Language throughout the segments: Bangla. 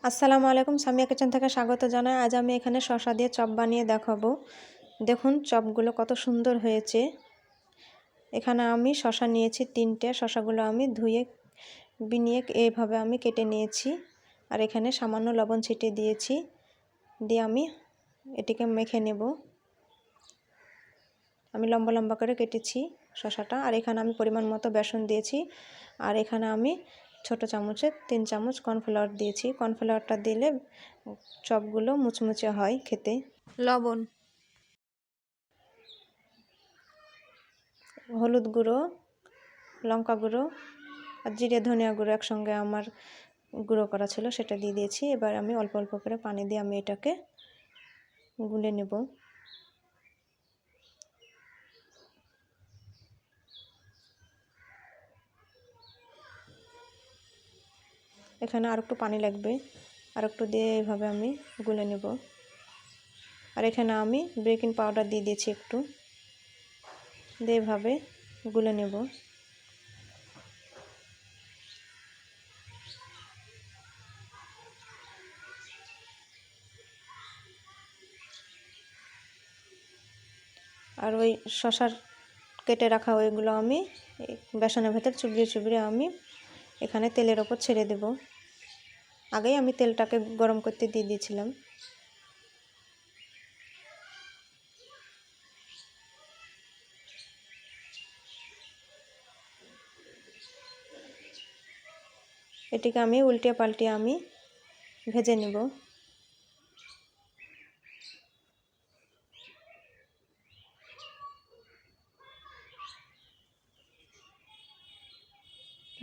আসসালামু আলাইকুম, সামিয়া কিচেন থেকে স্বাগত জানাই। আজ আমি এখানে শসা দিয়ে চপ বানিয়ে দেখাবো। দেখুন চপগুলো কত সুন্দর হয়েছে। এখানে আমি শসা নিয়েছি 3টে। শসাগুলো আমি ধুয়ে বিনিয়ে এইভাবে আমি কেটে নিয়েছি। আর এখানে সামান্য লবণ ছিটিয়ে দিয়েছি, দিয়ে আমি এটিকে মেখে নেব। আমি লম্বা লম্বা করে কেটেছি শসাটা। আর এখানে আমি পরিমাণ মতো বেসন দিয়েছি। আর এখানে আমি ছোট চামচে 3 চামচ কর্নফ্লাওয়ার দিয়েছি। কর্নফ্লাওয়ারটা দিলে চপগুলো মুচমুচে হয় খেতে। লবণ, হলুদ গুঁড়ো, লঙ্কা গুঁড়ো আর জিরে ধনিয়া গুঁড়ো একসঙ্গে আমার গুঁড়ো করা ছিল, সেটা দিয়ে দিয়েছি। এবার আমি অল্প অল্প করে পানি দিয়ে আমি এটাকে গুলে নেব। এখানে আর একটু পানি লাগবে, আর একটু দিয়ে এইভাবে আমি গুলে নেব। আর এখানে আমি বেকিং পাউডার দিয়ে দিয়েছি একটু, দিয়ে এইভাবে গুলে নেব। আর ওই শসার কেটে রাখা ওইগুলো আমি বেসনের ভেতর চুবড়িয়ে চুবড়িয়ে আমি এখানে তেলের ওপর ছেড়ে দেব। আগেই আমি তেলটাকে গরম করতে দিয়ে দিয়েছিলাম। এটিকে আমি উল্টিয়ে পাল্টিয়ে আমি ভেজে নেব।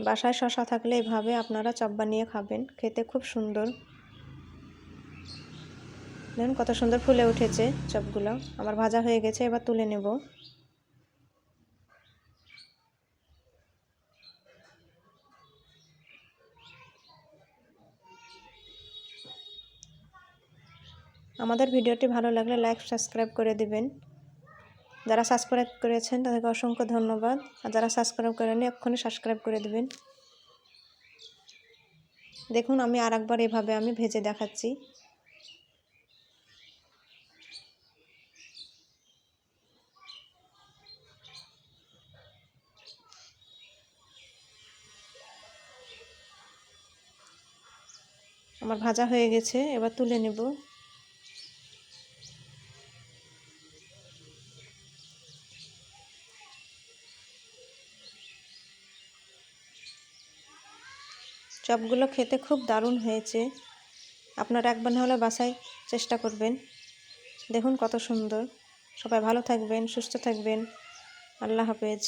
বাসায় শসা থাকলে এভাবে আপনারা চপ বানিয়ে খাবেন, খেতে খুব সুন্দর। দেখুন কত সুন্দর ফুলে উঠেছে চপগুলো। আমার ভাজা হয়ে গেছে, এবার তুলে নেব। আমাদের ভিডিওটি ভালো লাগলে লাইক সাবস্ক্রাইব করে দিবেন। যারা সাবস্ক্রাইব করেছেন তাদেরকে অসংখ্য ধন্যবাদ। আর যারা সাবস্ক্রাইব করেননি এক্ষুনি সাবস্ক্রাইব করে দিবেন। দেখুন আমি আরেকবার এভাবে আমি ভেজে দেখাচ্ছি। আমার ভাজা হয়ে গেছে, এবার তুলে নেব। চপগুলো খেতে খুব দারুণ হয়েছে। আপনারা একবার না হলে বাসায় চেষ্টা করবেন। দেখুন কত সুন্দর। সবাই ভালো থাকবেন, সুস্থ থাকবেন। আল্লাহ হাফেজ।